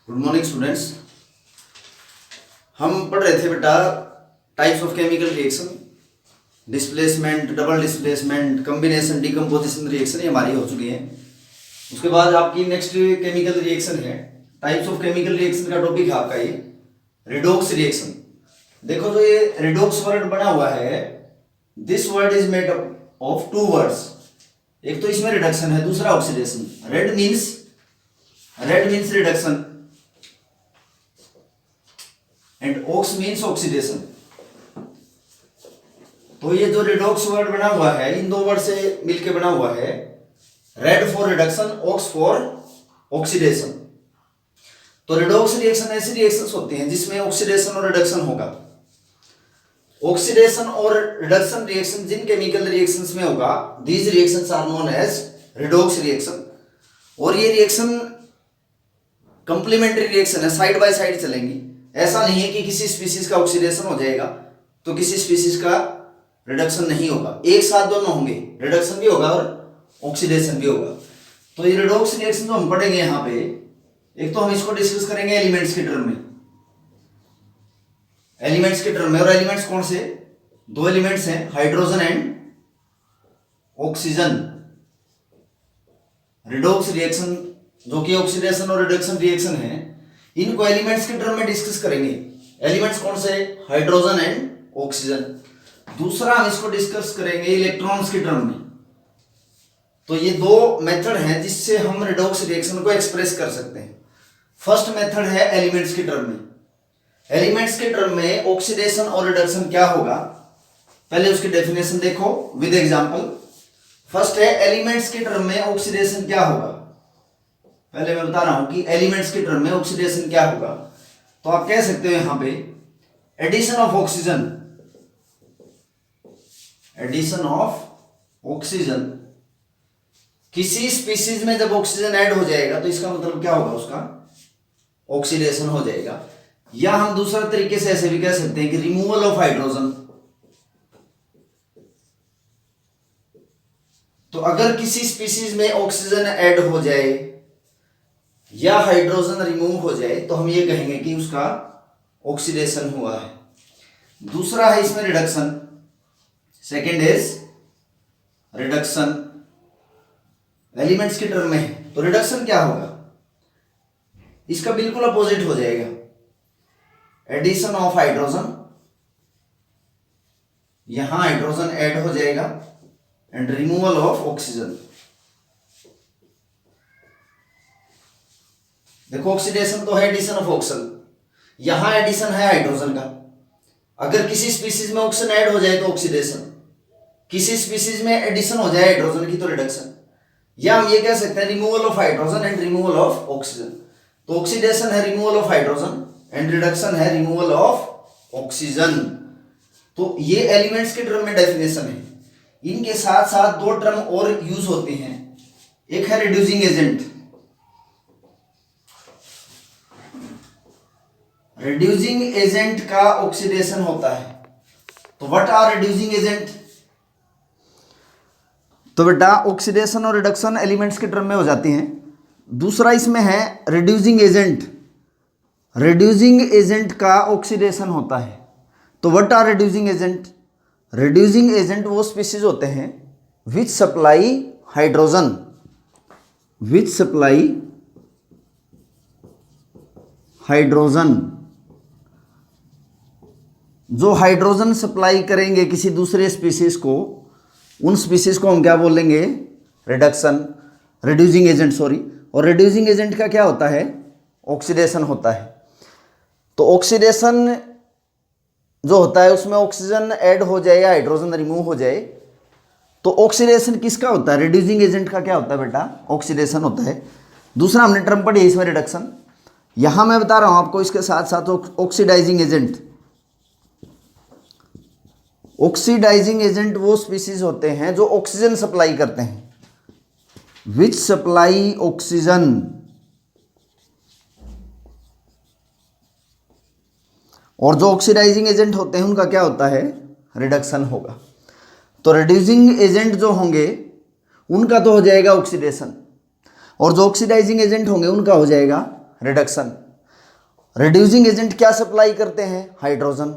Good morning students. हम पढ़ रहे थे बेटा types of chemical reaction, displacement, double displacement, combination, decomposition reaction, ये हमारी हो चुकी है। उसके बाद आपकी नेक्स्ट केमिकल रिएक्शन है टाइप्स ऑफ केमिकल रिएक्शन का टॉपिक है आपका ये रिडॉक्स रिएक्शन। देखो जो ये रिडॉक्स वर्ड बना हुआ है, this word is made up of two words. एक तो इसमें रिडक्शन है, दूसरा oxidation. Red means reduction and ox means oxidation. तो ये जो रिडॉक्स वर्ड बना हुआ है, इन दो वर्ड से मिलके बना हुआ है। Red for reduction, ox for oxidation. तो रिडॉक्स रिएक्शन ऐसी रिएक्शंस होती हैं जिसमें ऑक्सीडेशन और रिडक्शन होगा। ऑक्सीडेशन और रिडक्शन रिएक्शन जिन केमिकल रिएक्शंस में होगा, these reactions are known as redox reaction. और ये रिएक्शन कंप्लीमेंट्री रिएक्शन है, साइड बाय साइड चलेंगी। ऐसा नहीं है कि किसी स्पीसीज का ऑक्सीडेशन हो जाएगा तो किसी स्पीसीज का रिडक्शन नहीं होगा, एक साथ दोनों होंगे, रिडक्शन भी होगा और ऑक्सीडेशन भी होगा। तो ये रिडॉक्स रिएक्शन जो हम पढ़ेंगे यहाँ पे, एक तो हम इसको डिस्कस करेंगे एलिमेंट्स के टर्म में, एलिमेंट्स के टर्म में। और एलिमेंट्स कौन से? दो एलिमेंट्स हैं, hydrogen and oxygen. Redox reaction जो कि ऑक्सीडेशन और रिडक्शन रिएक्शन है, इनको एलिमेंट्स के टर्म में डिस्कस करेंगे। एलिमेंट्स कौन से? Hydrogen and oxygen. दूसरा हम इसको डिस्कस करेंगे इलेक्ट्रॉन्स के टर्म में। तो ये दो मेथड हैं जिससे हम रिडॉक्स रिएक्शन को एक्सप्रेस कर सकते हैं। फर्स्ट मेथड है एलिमेंट्स के टर्म में। एलिमेंट्स के टर्म में ऑक्सीडेशन और रिडक्शन क्या होगा, पहले उसकी डेफिनेशन देखो विद एग्जांपल। फर्स्ट है एलिमेंट्स के टर्म में ऑक्सीडेशन क्या होगा। पहले मैं बता रहा हूं कि एलिमेंट्स के टर्म में ऑक्सीडेशन क्या होगा। तो आप कह सकते हो यहां पे addition of oxygen, addition of oxygen. किसी स्पीसीज में जब ऑक्सीजन ऐड हो जाएगा तो इसका मतलब क्या होगा, उसका ऑक्सीडेशन हो जाएगा। या हम दूसरा तरीके से ऐसे भी कह सकते हैं कि रिमूवल ऑफ हाइड्रोजन। तो अगर किसी स्पीसीज में ऑक्सीजन ऐड हो जाए या हाइड्रोजन रिमूव हो जाए तो हम ये कहेंगे कि उसका ऑक्सीडेशन हुआ है। दूसरा है इसमें reduction, second is reduction. Elements के टर्म में है तो रिडक्शन क्या होगा, इसका बिल्कुल अपोजिट हो जाएगा, एडिशन ऑफ हाइड्रोजन। यहां हाइड्रोजन ऐड हो जाएगा एंड रिमूवल ऑफ ऑक्सीजन। देखो ऑक्सीडेशन तो है एडिशन ऑफ ऑक्सीजन, यहां एडिशन है हाइड्रोजन का। अगर किसी स्पीसीज में ऑक्सीजन ऐड हो जाए तो ऑक्सीडेशन, किसी स्पीसीज में एडिशन हो जाए हाइड्रोजन की तो रिडक्शन। या हम ये कह सकते हैं removal of hydrogen and removal of oxygen. तो ऑक्सीडेशन है removal of hydrogen and reduction है रिमूवल ऑफ ऑक्सीजन। तो ये एलिमेंट्स के टर्म में डेफिनेशन है। इनके साथ साथ दो टर्म और यूज होते हैं, एक है रिड्यूसिंग एजेंट। रिड्यूसिंग एजेंट का ऑक्सीडेशन होता है। तो व्हाट आर रिड्यूसिंग एजेंट? तो बेटा ऑक्सीडेशन और रिडक्शन एलिमेंट्स के टर्म में हो जाती हैं। दूसरा इसमें है रिड्यूसिंग एजेंट। रिड्यूसिंग एजेंट का ऑक्सीडेशन होता है। तो what are reducing agent? Reducing agent वो स्पीसीज होते हैं which supply hydrogen, which supply hydrogen, जो हाइड्रोजन सप्लाई करेंगे किसी दूसरे स्पीसीज को, उन स्पीसीज को हम क्या बोलेंगे? Reduction, reducing agent sorry. और रिड्यूसिंग एजेंट का क्या होता है? ऑक्सीडेशन होता है। तो ऑक्सीडेशन जो होता है उसमें ऑक्सीजन ऐड हो जाए या हाइड्रोजन रिमूव हो जाए तो ऑक्सीडेशन किसका होता है? रिड्यूसिंग एजेंट का क्या होता है बेटा? ऑक्सीडेशन होता है। दूसरा हमने टर्म पढ़ी है इसमें रिडक्शन। यहां मैं बता रहा हूं आपको इसके साथ साथ ऑक्सीडाइजिंग एजेंट। ऑक्सीडाइजिंग एजेंट वो स्पीसीज होते हैं जो ऑक्सीजन सप्लाई करते हैं, विच सप्लाई ऑक्सीजन। और जो ऑक्सीडाइजिंग एजेंट होते हैं उनका क्या होता है? रिडक्शन होगा। तो रिड्यूसिंग एजेंट जो होंगे उनका तो हो जाएगा ऑक्सीडेशन, और जो ऑक्सीडाइजिंग एजेंट होंगे उनका हो जाएगा रिडक्शन। रिड्यूसिंग एजेंट क्या सप्लाई करते हैं? हाइड्रोजन।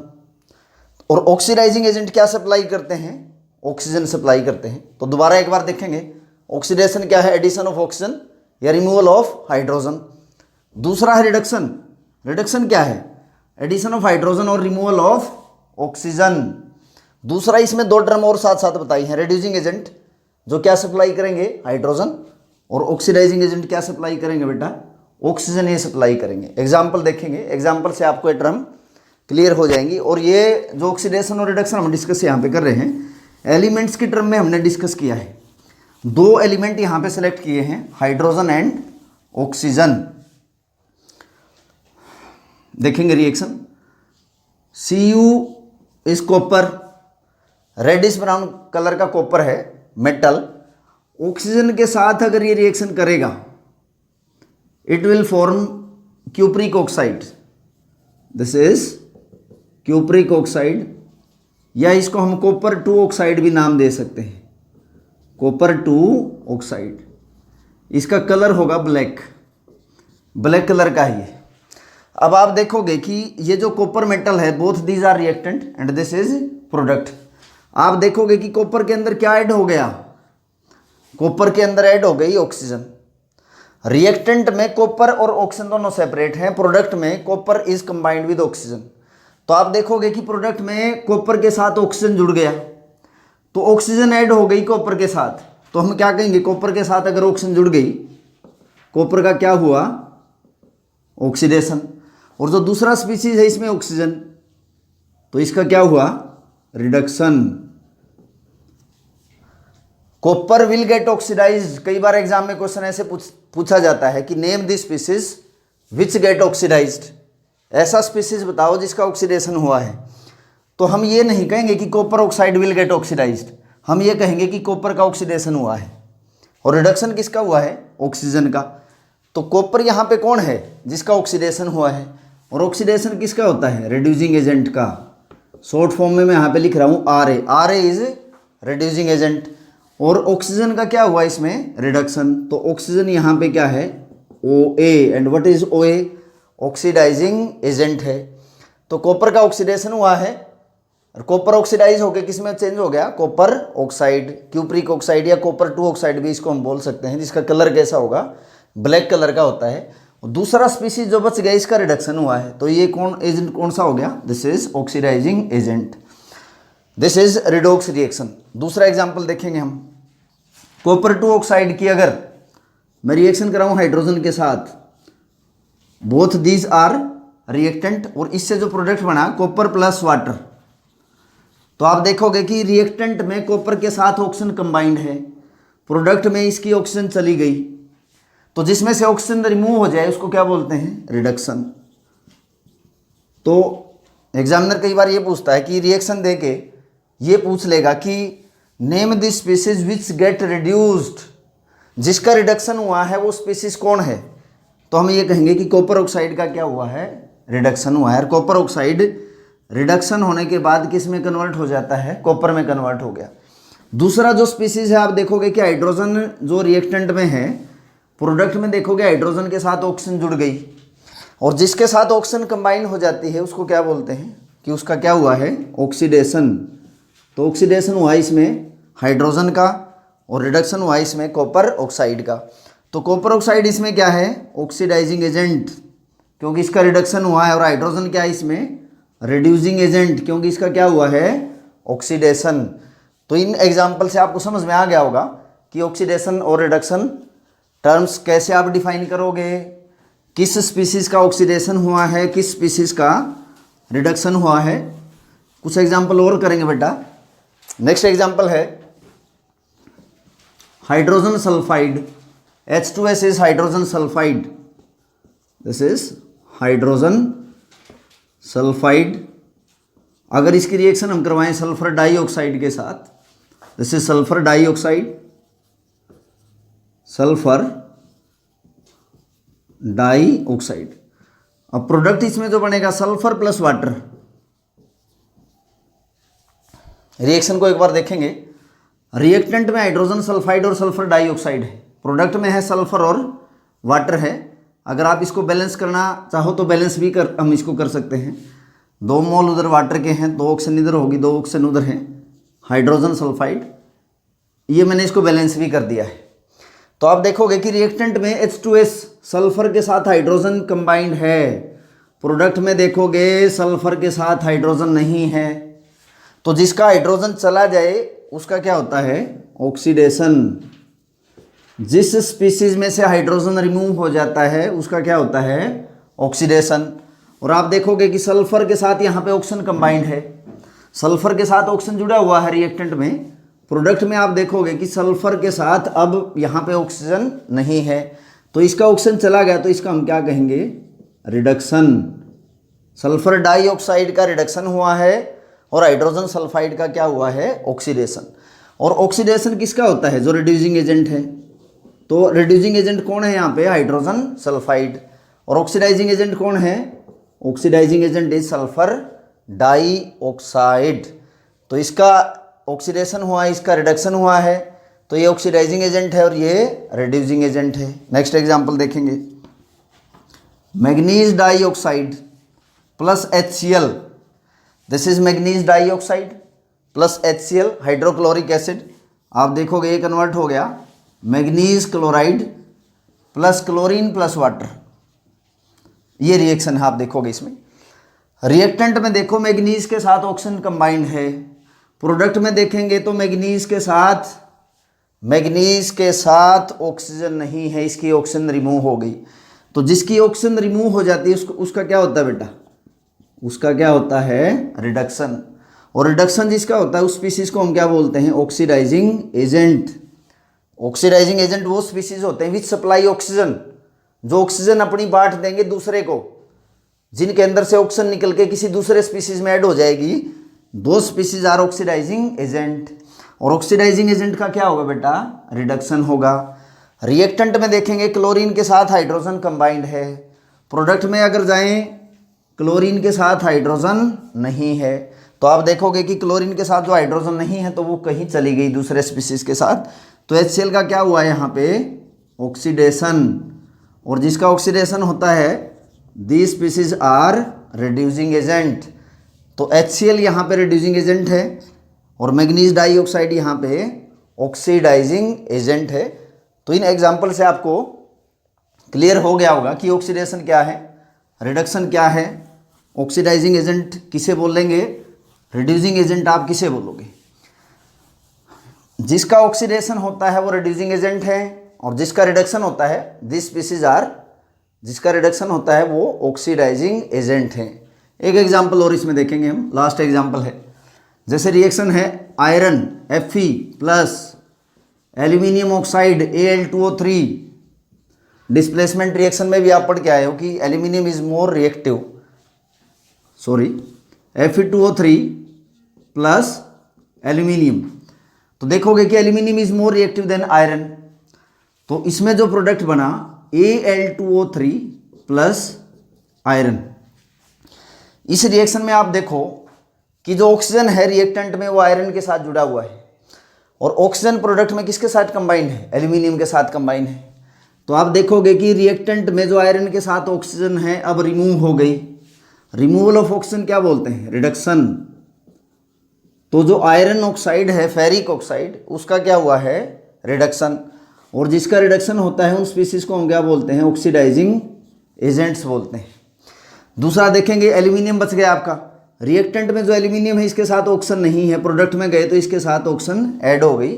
और ऑक्सीडाइजिंग एजेंट क्या सप्लाई करते हैं? ऑक्सीजन सप्लाई करते हैं। तो दोबारा एक बार देखेंगे, ऑक्सीडेशन क्या है? एडिशन ऑफ ऑक्सीजन या रिमूवल ऑफ हाइड्रोजन। दूसरा है रिडक्शन। रिडक्शन क्या है? एडिशन ऑफ हाइड्रोजन और रिमूवल ऑफ ऑक्सीजन। दूसरा इसमें दो टर्म और साथ साथ बताई हैं। रिड्यूसिंग एजेंट जो क्या सप्लाई करेंगे? हाइड्रोजन। और ऑक्सीडाइजिंग एजेंट क्या सप्लाई करेंगे बेटा? ऑक्सीजन ये सप्लाई करेंगे। एग्जाम्पल देखेंगे, एग्जाम्पल से आपको ये टर्म क्लियर हो जाएंगी। और ये जो ऑक्सीडेशन और रिडक्शन हम डिस्कस यहाँ पे कर रहे हैं, एलिमेंट्स की टर्म में हमने डिस्कस किया है। दो एलिमेंट यहाँ पे सेलेक्ट किए हैं, हाइड्रोजन एंड ऑक्सीजन। देखेंगे रिएक्शन। Cu इस कॉपर, रेडिश ब्राउन कलर का कॉपर है मेटल। ऑक्सीजन के साथ अगर ये रिएक्शन करेगा, it will form cupric oxide. This is cupric oxide, या इसको हम कॉपर 2 ऑक्साइड भी नाम दे सकते हैं, कॉपर 2 ऑक्साइड। इसका कलर होगा ब्लैक, ब्लैक कलर का ही है। अब आप देखोगे कि ये जो कॉपर मेटल है, both these are reactant and this is product. आप देखोगे कि कॉपर के अंदर क्या ऐड हो गया? कॉपर के अंदर ऐड हो गई ऑक्सीजन। रिएक्टेंट में कॉपर और ऑक्सीजन दोनों सेपरेट हैं, प्रोडक्ट में copper is combined with oxygen. तो आप देखोगे कि प्रोडक्ट में कॉपर के साथ ऑक्सीजन जुड़ गया, तो ऑक्सीजन ऐड हो गई कॉपर के साथ। तो हम क्या कहेंगे? कॉपर के साथ अगर ऑक्सीजन जुड़ गई, कॉपर का क्या हुआ? ऑक्सीडेशन। और जो दूसरा स्पीसीज है इसमें ऑक्सीजन, तो इसका क्या हुआ? Reduction. Copper will get oxidised. कई बार एग्जाम में क्वेश्चन ऐसे पूछा जाता है कि name the species which get oxidised. ऐसा स्पीसीज बताओ जिसका ऑक्सीडेशन हुआ है। तो हम ये नहीं कहेंगे कि copper oxide will get oxidised, हम ये कहेंगे कि कॉपर का ऑक्सीडेशन हुआ है। और रिडक्शन किसका हुआ है? ऑक्सीजन का। तो कॉपर यहाँ पे कौन है? जिसका ऑक्सीडेशन हुआ है। और ऑक्सीडेशन किसका होता है? रिड्यूसिंग एजेंट का। शॉर्ट फॉर्म में मैं यहाँ पे लिख रहा हूँ R A is reducing agent. और ऑक्सीजन का क्या हुआ इसमें? रिडक्शन। तो ऑक्सीजन यहाँ पे क्या है? O A. And what is O A? Oxidizing agent है। तो कॉपर का ऑक्सीडेशन हुआ है और कॉपर ऑक्सीडाइज होकर किस में चेंज हो गया? कॉपर ऑक्साइड, क्यूप्रिक ऑक्साइड या कॉपर 2 ऑक्साइड भी इसको हम बोल सकते हैं, जिसका कलर कैसा होगा? ब्लैक कलर का होता है। और दूसरा स्पीसीज जो बच गया, इसका रिडक्शन हुआ है। तो ये कौन एजेंट कौन सा हो गया? This is oxidising agent. This is redox reaction. दूसरा एग्जांपल देखेंगे हम। कॉपर 2 ऑक्साइड की अगर मैं रिएक्शन कराऊं हाइड्रोजन के साथ, बोथ दीज आर रिएक्टेंट, और इससे जो प्रोडक्ट बना कॉपर प्लस वाटर, तो आप देखोगे कि रिएक्टेंट में कॉपर के साथ ऑक्सीजन कंबाइंड है, प्रोडक्ट में इसकी ऑक्सीजन चली गई, तो जिसमें से ऑक्सीजन रिमूव हो जाए उसको क्या बोलते हैं? रिडक्शन। तो एग्जामिनर कई बार ये पूछता है कि रिएक्शन देके ये पूछ लेगा कि name the species which get reduced. जिसका रिडक्शन हुआ है वो स्पीसीज कौन है? तो हम ये कहेंगे कि कॉपर ऑक्साइड का क्या हुआ है? रिडक्शन हुआ है। और कॉपर ऑक्साइड रिडक्शन होने के बाद किस में कन्वर्ट हो जाता है? कॉपर में कन्वर्ट हो गया। दूसरा जो स्पीसीज है, आप देखोगे कि हाइड्रोजन जो रिएक्टेंट में है, प्रोडक्ट में देखोगे हाइड्रोजन के साथ ऑक्सीजन जुड़ गई, और जिसके साथ ऑक्सीजन कंबाइन हो जाती है उसको क्या बोलते हैं? कि उसका क्या हुआ है? ऑक्सीडेशन। तो ऑक्सीडेशन हुआ इसमें हाइड्रोजन का और रिडक्शन हुआ इसमें कॉपर ऑक्साइड का। तो कॉपर ऑक्साइड इसमें क्या है? ऑक्सीडाइजिंग एजेंट, क्योंकि इसका रिडक्शन हुआ है। और हाइड्रोजन क्या है इसमें? रिड्यूसिंग एजेंट, क्योंकि इसका क्या हुआ है? ऑक्सीडेशन। तो इन एग्जाम्पल से आपको समझ में आ गया होगा कि ऑक्सीडेशन और रिडक्शन टर्म्स कैसे आप डिफाइन करोगे, किस स्पीसीज का ऑक्सीडेशन हुआ है, किस स्पीसीज का रिडक्शन हुआ है। कुछ एग्जाम्पल और करेंगे बेटा। नेक्स्ट एग्जाम्पल है hydrogen sulphide. H2S is hydrogen sulphide. This is hydrogen sulphide. अगर इसकी रिएक्शन हम करवाएं सल्फर डाइऑक्साइड के साथ, this is sulphur dioxide, sulphur dioxide. अब प्रोडक्ट इसमें जो बनेगा सल्फर प्लस वाटर। रिएक्शन को एक बार देखेंगे। रिएक्टेंट में हाइड्रोजन सल्फाइड और सल्फर डाइऑक्साइड है, प्रोडक्ट में है सल्फर और वाटर है। अगर आप इसको बैलेंस करना चाहो तो बैलेंस भी हम इसको कर सकते हैं। 2 मोल उधर वाटर के हैं, 2 ऑक्सीजन इधर होगी, 2 ऑक्सीजन उधर हैं, हाइड्रोजन सल्फाइड, ये मैंने इसको बैलेंस भी कर दिया है। तो आप देखोगे कि रिएक्टेंट में H2S सल्फर के साथ हाइड्रोजन कंबाइंड है, प्रोडक्ट में देखोगे सल्फर के साथ हाइड्रोजन नहीं है। तो जिसका हाइड्रोजन चला जाए उसका क्या होता है, ऑक्सीडेशन। जिस स्पीसीज में से हाइड्रोजन रिमूव हो जाता है उसका क्या होता है, ऑक्सीडेशन। और आप देखोगे कि सल्फर के साथ यहाँ पे ऑक्सीजन कंबाइंड है, सल्फर के साथ ऑक्सीजन जुड़ा हुआ है रिएक्टेंट में, प्रोडक्ट में आप देखोगे कि सल्फर के साथ अब यहाँ पे ऑक्सीजन नहीं है, तो इसका ऑक्सीजन चला गया तो इसका हम क्या कहेंगे, रिडक्शन। सल्फर डाइऑक्साइड का रिडक्शन हुआ है और हाइड्रोजन सल्फाइड का क्या हुआ है, ऑक्सीडेशन। और ऑक्सीडेशन किसका होता है, जो रिड्यूसिंग एजेंट है। तो रिड्यूसिंग एजेंट कौन है यहाँ पे, हाइड्रोजन सल्फाइड। और ऑक्सीडाइजिंग एजेंट कौन है, oxidising agent is sulphur dioxide. तो इसका ऑक्सीडेशन हुआ है, इसका रिडक्शन हुआ है, तो ये ऑक्सीडाइजिंग एजेंट है और ये रिड्यूसिंग एजेंट है। नेक्स्ट एग्जांपल देखेंगे, manganese dioxide plus HCl, this is manganese dioxide plus HCl hydrochloric acid. आप देखोगे ये कन्वर्ट हो गया manganese chloride plus chlorine plus water, ये रिएक्शन है। आप देखोगे इसमें रिएक्टेंट में देखो मैग्नीज के साथ ऑक्सीजन कंबाइंड है, प्रोडक्ट में देखेंगे तो मैग्नीज के साथ ऑक्सीजन नहीं है, इसकी ऑक्सीजन रिमूव हो गई। तो जिसकी ऑक्सीजन रिमूव हो जाती है उसका क्या होता है बेटा, उसका क्या होता है, रिडक्शन। और रिडक्शन जिसका होता है उस स्पीसीज को हम क्या बोलते हैं, ऑक्सीडाइजिंग एजेंट। ऑक्सीडाइजिंग एजेंट वो स्पीसीज होते हैं विच सप्लाई ऑक्सीजन, जो ऑक्सीजन अपनी बांट देंगे दूसरे को, जिनके अंदर से ऑक्सीजन निकल के किसी दूसरे स्पीसीज में ऐड हो जाएगी, दो स्पीसीज आर ऑक्सीडाइजिंग एजेंट। और ऑक्सीडाइजिंग एजेंट का क्या होगा बेटा, रिडक्शन होगा। रिएक्टेंट में देखेंगे क्लोरीन के साथ हाइड्रोजन कंबाइंड है, प्रोडक्ट में अगर जाएं क्लोरीन के साथ हाइड्रोजन नहीं है, तो आप देखोगे कि क्लोरीन के साथ जो हाइड्रोजन नहीं है तो वो कहीं चली गई दूसरे स्पीसीज के साथ, तो HCl का क्या हुआ यहाँ पे, ऑक्सीडेशन। और जिसका ऑक्सीडेशन होता है these species are reducing agent. तो HCl यहाँ पे रिड्यूसिंग एजेंट है और मैग्नीज डाइऑक्साइड यहाँ पे ऑक्सीडाइजिंग एजेंट है। तो इन एग्जाम्पल से आपको क्लियर हो गया होगा कि ऑक्सीडेशन क्या है, रिडक्शन क्या है, ऑक्सीडाइजिंग एजेंट किसे बोलेंगे, रिड्यूसिंग एजेंट आप किसे बोलोगे। जिसका ऑक्सीडेशन होता है वो रिड्यूसिंग एजेंट है और जिसका रिडक्शन होता है दिस स्पीसीज आर, जिसका रिडक्शन होता है वो ऑक्सीडाइजिंग एजेंट है। एक एग्जाम्पल और इसमें देखेंगे हम, लास्ट एग्जाम्पल है, जैसे रिएक्शन है iron Fe plus aluminium oxide Al2O3। Displacement reaction में भी आप पढ़ के आए हो कि aluminium is more reactive, Fe2O3 plus aluminium. तो देखोगे कि aluminium is more reactive than iron, तो इसमें जो प्रोडक्ट बना Al2O3 प्लस आयरन। इस रिएक्शन में आप देखो कि जो ऑक्सीजन है रिएक्टेंट में वो आयरन के साथ जुड़ा हुआ है और ऑक्सीजन प्रोडक्ट में किसके साथ कंबाइंड है, एल्यूमिनियम के साथ कंबाइंड है। तो आप देखोगे कि रिएक्टेंट में जो आयरन के साथ ऑक्सीजन है अब रिमूव हो गई। रिमूवल ऑफ ऑक्सीजन क्या बोलते हैं, रिडक्शन। तो जो आयरन ऑक्साइड है, फेरिक ऑक्साइड, उसका क्या हुआ है, रिडक्शन। और जिसका रिडक्शन होता है उन स्पीसीज को हम क्या बोलते हैं, ऑक्सीडाइजिंग एजेंट्स बोलते हैं। दूसरा देखेंगे एल्यूमिनियम बच गया आपका, रिएक्टेंट में जो एल्यूमिनियम है इसके साथ ऑक्सीजन नहीं है, प्रोडक्ट में गए तो इसके साथ ऑक्सीजन ऐड हो गई,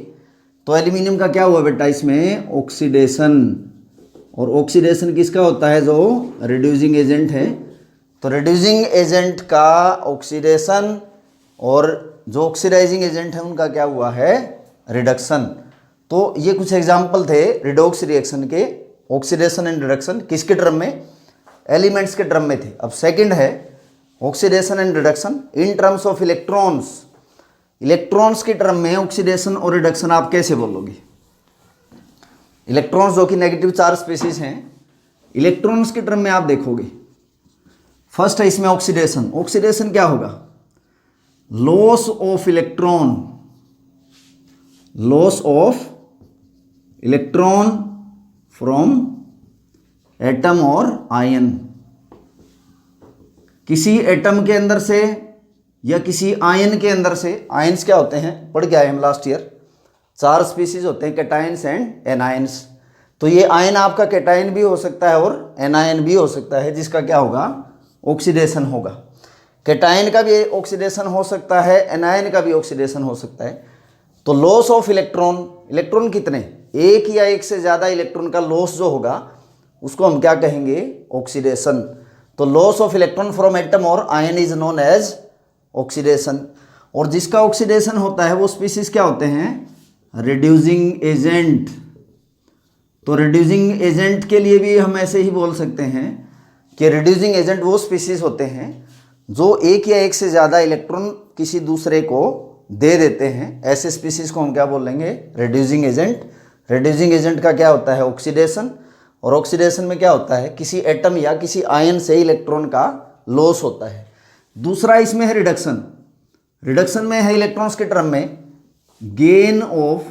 तो एल्यूमिनियम का क्या हुआ बेटा, इसमें ऑक्सीडेशन। और ऑक्सीडेशन किसका होता है, जो रिड्यूसिंग एजेंट है। तो रिड्यूसिंग एजेंट का ऑक्सीडेशन और जो ऑक्सीडाइजिंग एजेंट है उनका क्या हुआ है, रिडक्शन। तो ये कुछ एग्जाम्पल थे रिडॉक्स रिएक्शन के, ऑक्सीडेशन एंड रिडक्शन। किसके टर्म में, एलिमेंट्स के टर्म में थे। अब सेकंड है oxidation and reduction in terms of electrons. Electrons के टर्म में ऑक्सीडेशन और रिडक्शन आप कैसे बोलोगे। इलेक्ट्रॉन्स जो कि नेगेटिव चार्ज स्पीसीज हैं, इलेक्ट्रॉन्स के टर्म में आप देखोगे फर्स्ट है इसमें ऑक्सीडेशन। ऑक्सीडेशन क्या होगा, loss of electron, loss of electron from atom और आयन, किसी एटम के अंदर से या किसी आयन के अंदर से, आयंस क्या होते हैं पढ़ के आए हम लास्ट ईयर, 4 स्पीसीज होते हैं, कैटायंस एंड एनायंस। तो ये आयन आपका कैटायन भी हो सकता है और एनायन भी हो सकता है, जिसका क्या होगा, ऑक्सीडेशन होगा। कैटायन का भी ऑक्सीडेशन हो सकता है, एनायन का भी ऑक्सीडेशन हो सकता है। तो लॉस ऑफ इलेक्ट्रॉन, इलेक्ट्रॉन कितने, एक या एक से ज़्यादा इलेक्ट्रॉन का लॉस जो होगा उसको हम क्या कहेंगे, ऑक्सीडेशन। तो loss of electron from atom और ion is known as oxidation. और जिसका ऑक्सीडेशन होता है वो स्पीसीज क्या होते हैं, रिड्यूसिंग एजेंट। तो रिड्यूसिंग एजेंट के लिए भी हम ऐसे ही बोल सकते हैं कि रिड्यूसिंग एजेंट वो स्पीसीज होते हैं जो एक या एक से ज़्यादा इलेक्ट्रॉन किसी दूसरे को दे देते हैं, ऐसे स्पीसीज को हम क्या बोलेंगे, रिड्यूसिंग एजेंट। रिड्यूसिंग एजेंट का क्या होता है, ऑक्सीडेशन। और ऑक्सीडेशन में क्या होता है, किसी एटम या किसी आयन से इलेक्ट्रॉन का लॉस होता है। दूसरा इसमें है रिडक्शन। रिडक्शन में है इलेक्ट्रॉन्स के टर्म में गेन ऑफ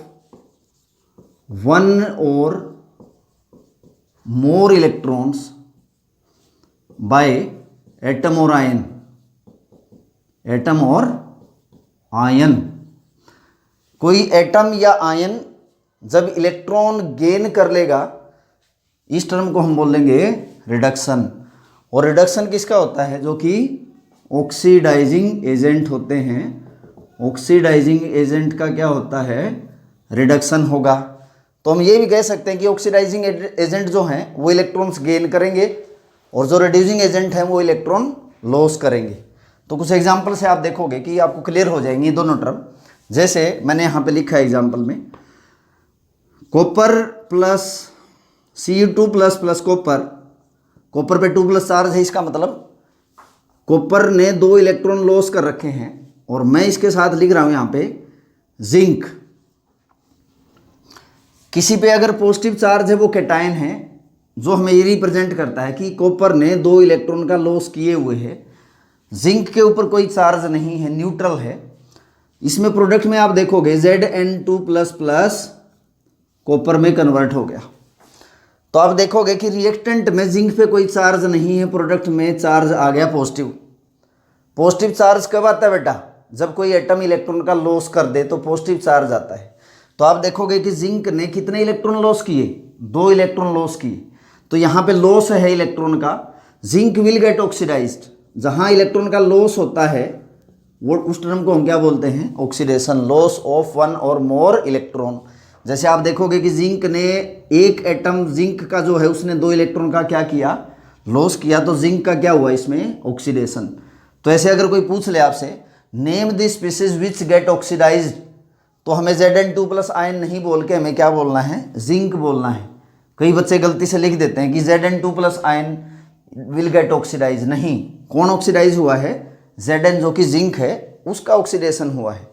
1 और मोर इलेक्ट्रॉन्स बाय एटम और आयन, एटम और आयन। कोई एटम या आयन जब इलेक्ट्रॉन गेन कर लेगा, इस टर्म को हम बोलेंगे रिडक्शन। और रिडक्शन किसका होता है, जो कि ऑक्सीडाइजिंग एजेंट होते हैं। ऑक्सीडाइजिंग एजेंट का क्या होता है, रिडक्शन होगा। तो हम ये भी कह सकते हैं कि ऑक्सीडाइजिंग एजेंट जो हैं वो इलेक्ट्रॉन्स गेन करेंगे और जो रिड्यूसिंग एजेंट हैं वो इलेक्ट्रॉन लॉस करेंगे। तो कुछ एग्जाम्पल से आप देखोगे कि आपको क्लियर हो जाएंगी दोनों टर्म। जैसे मैंने यहाँ पे लिखा है एग्जाम्पल में, copper plus Cu2 plus plus copper, copper पे 2 चार्ज है, इसका मतलब कॉपर ने 2 इलेक्ट्रॉन लॉस कर रखे हैं। और मैं इसके साथ लिख रहा हूँ यहाँ पे जिंक। किसी पे अगर पॉजिटिव चार्ज है वो कैटायन है, जो हमें ये रिप्रेजेंट करता है कि कॉपर ने 2 इलेक्ट्रॉन का लॉस किए हुए है। जिंक के ऊपर कोई चार्ज नहीं है, न्यूट्रल है। इसमें प्रोडक्ट में आप देखोगे Zn2++ कॉपर में कन्वर्ट हो गया। तो आप देखोगे कि रिएक्टेंट में जिंक पे कोई चार्ज नहीं है, प्रोडक्ट में चार्ज आ गया पॉजिटिव। पॉजिटिव चार्ज कब आता है बेटा, जब कोई एटम इलेक्ट्रॉन का लॉस कर दे तो पॉजिटिव चार्ज आता है। तो आप देखोगे कि जिंक ने कितने इलेक्ट्रॉन लॉस किए, 2 इलेक्ट्रॉन लॉस किए। तो यहाँ पे लॉस है इलेक्ट्रॉन का, जिंक विल गेट ऑक्सीडाइज्ड। जहाँ इलेक्ट्रॉन का लॉस होता है वो उस टर्म को हम क्या बोलते हैं, ऑक्सीडेशन। लॉस ऑफ 1 और मोर इलेक्ट्रॉन। जैसे आप देखोगे कि जिंक ने एक एटम जिंक का जो है उसने 2 इलेक्ट्रॉन का क्या किया, लॉस किया। तो जिंक का क्या हुआ इसमें, ऑक्सीडेशन। तो ऐसे अगर कोई पूछ ले आपसे name the species which get oxidised, तो हमें Zn2+ आयन नहीं बोल के हमें क्या बोलना है, जिंक बोलना है। कई बच्चे गलती से लिख देते हैं कि Zn2+ ion will gate oxidise. नहीं, कौन ऑक्सीडाइज हुआ है, Zn जो कि जिंक है उसका ऑक्सीडेशन हुआ है।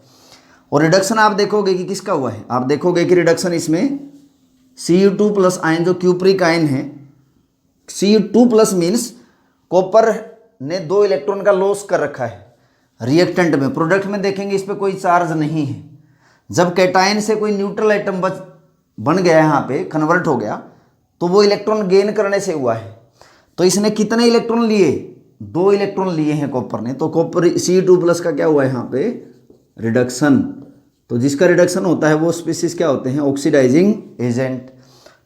और रिडक्शन आप देखोगे कि किसका हुआ है, आप देखोगे कि रिडक्शन इसमें Cu2+ आयन जो क्यूप्रिक आयन है, Cu2+ मीन्स कॉपर ने 2 इलेक्ट्रॉन का लॉस कर रखा है रिएक्टेंट में। प्रोडक्ट में देखेंगे इस पर कोई चार्ज नहीं है। जब कैटायन से कोई न्यूट्रल एटम बन गया, यहाँ पे कन्वर्ट हो गया, तो वो इलेक्ट्रॉन गेन करने से हुआ है। तो इसने कितने इलेक्ट्रॉन लिए, 2 इलेक्ट्रॉन लिए हैं कॉपर ने। तो कॉपर Cu2+ का क्या हुआ है यहाँ पे, रिडक्शन। तो जिसका रिडक्शन होता है वो स्पीसीज क्या होते हैं, ऑक्सीडाइजिंग एजेंट।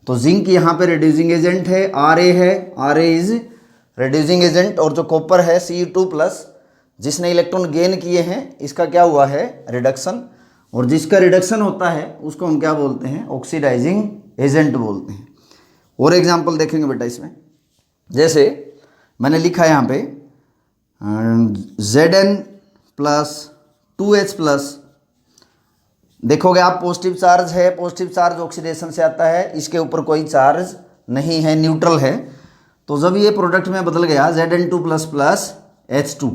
तो जिंक यहाँ पे रिड्यूसिंग एजेंट है, Ra है, Ra इज रिड्यूसिंग एजेंट। और जो कॉपर है Cu2+ जिसने इलेक्ट्रॉन गेन किए हैं, इसका क्या हुआ है, रिडक्शन। और जिसका रिडक्शन होता है उसको हम क्या बोलते हैं, ऑक्सीडाइजिंग एजेंट बोलते हैं। और एग्जांपल देखेंगे बेटा इसमें। जैसे मैंने लिखा है यहाँ पे Zn+2H+, देखोगे आप पॉजिटिव चार्ज है, पॉजिटिव चार्ज ऑक्सीडेशन से आता है, इसके ऊपर कोई चार्ज नहीं है, न्यूट्रल है। तो जब ये प्रोडक्ट में बदल गया Zn2++ H2,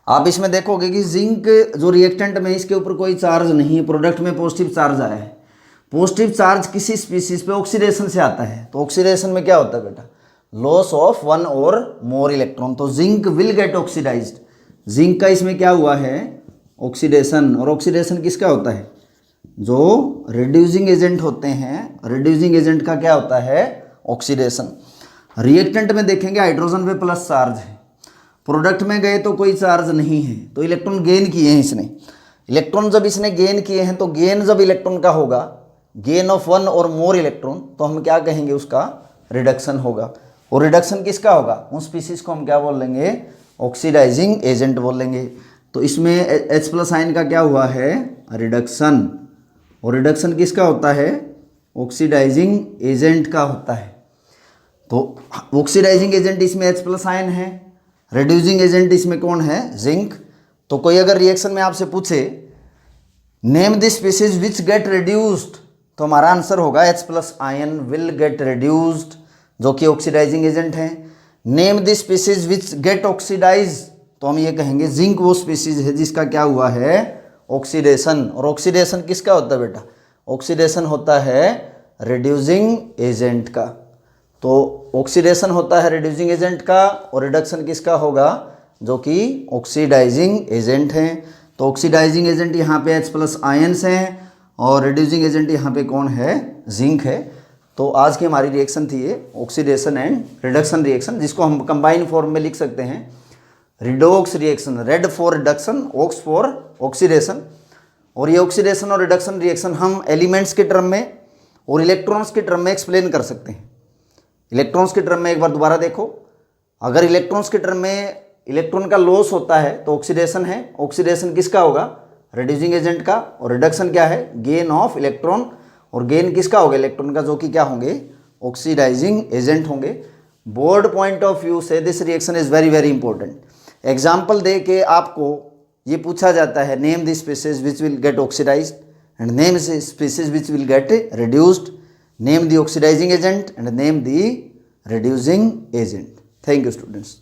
आप इसमें देखोगे कि जिंक जो रिएक्टेंट में इसके ऊपर कोई चार्ज नहीं है, प्रोडक्ट में पॉजिटिव चार्ज आया है। पॉजिटिव चार्ज किसी स्पीसीज पे ऑक्सीडेशन से आता है। तो ऑक्सीडेशन में क्या होता है बेटा, लॉस ऑफ 1 और मोर इलेक्ट्रॉन। तो zinc will get oxidised. Zinc का इसमें क्या हुआ है, ऑक्सीडेशन। और ऑक्सीडेशन किसका होता है, जो रिड्यूसिंग एजेंट होते हैं, रिड्यूसिंग एजेंट का क्या होता है, ऑक्सीडेशन। रिएक्टेंट में देखेंगे हाइड्रोजन पे प्लस चार्ज है, प्रोडक्ट में गए तो कोई चार्ज नहीं है, तो इलेक्ट्रॉन गेन किए हैं इसने। इलेक्ट्रॉन जब इसने गेन किए हैं तो गेन जब इलेक्ट्रॉन का होगा, गेन ऑफ वन और मोर इलेक्ट्रॉन, तो हम क्या कहेंगे, उसका रिडक्शन होगा। और रिडक्शन किसका होगा, उस स्पीसीज को हम क्या बोल लेंगे, ऑक्सीडाइजिंग एजेंट बोल लेंगे। तो इसमें H प्लस आयन का क्या हुआ है, रिडक्शन। और रिडक्शन किसका होता है, ऑक्सीडाइजिंग एजेंट का होता है। तो ऑक्सीडाइजिंग एजेंट इसमें H प्लस आयन है, रिड्यूसिंग एजेंट इसमें कौन है, जिंक। तो कोई अगर रिएक्शन में आपसे पूछे name the species which get reduced, तो हमारा आंसर होगा H plus ion will get reduced, जो कि ऑक्सीडाइजिंग एजेंट है। Name the species which get oxidise, तो हम ये कहेंगे जिंक वो स्पीसीज है जिसका क्या हुआ है, ऑक्सीडेशन। और ऑक्सीडेशन किसका होता है बेटा, ऑक्सीडेशन होता है रिड्यूसिंग एजेंट का। तो ऑक्सीडेशन होता है रिड्यूसिंग एजेंट का, और रिडक्शन किसका होगा, जो कि ऑक्सीडाइजिंग एजेंट हैं। तो ऑक्सीडाइजिंग एजेंट यहाँ पे H प्लस आयन्स हैं, और रिड्यूसिंग एजेंट यहाँ पे कौन है, जिंक है। तो आज की हमारी रिएक्शन थी ये ऑक्सीडेशन एंड रिडक्शन रिएक्शन, जिसको हम कंबाइन फॉर्म में लिख सकते हैं redox reaction, red for reduction, ox for oxidation. और ये ऑक्सीडेशन और रिडक्शन रिएक्शन हम एलिमेंट्स के टर्म में और इलेक्ट्रॉन्स के टर्म में एक्सप्लेन कर सकते हैं। इलेक्ट्रॉन्स के टर्म में एक बार दोबारा देखो, अगर इलेक्ट्रॉन्स के टर्म में इलेक्ट्रॉन का लॉस होता है तो ऑक्सीडेशन है। ऑक्सीडेशन किसका होगा, रिड्यूसिंग एजेंट का। और रिडक्शन क्या है, गेन ऑफ इलेक्ट्रॉन। और गेन किसका होगा, इलेक्ट्रॉन का, जो कि क्या होंगे, ऑक्सीडाइजिंग एजेंट होंगे। बोर्ड पॉइंट ऑफ व्यू से this reaction is very very important. Example दे के आपको ये पूछा जाता है, name the species which will get oxidized and name species which will get reduced, name the oxidizing agent and name the reducing agent. Thank you students.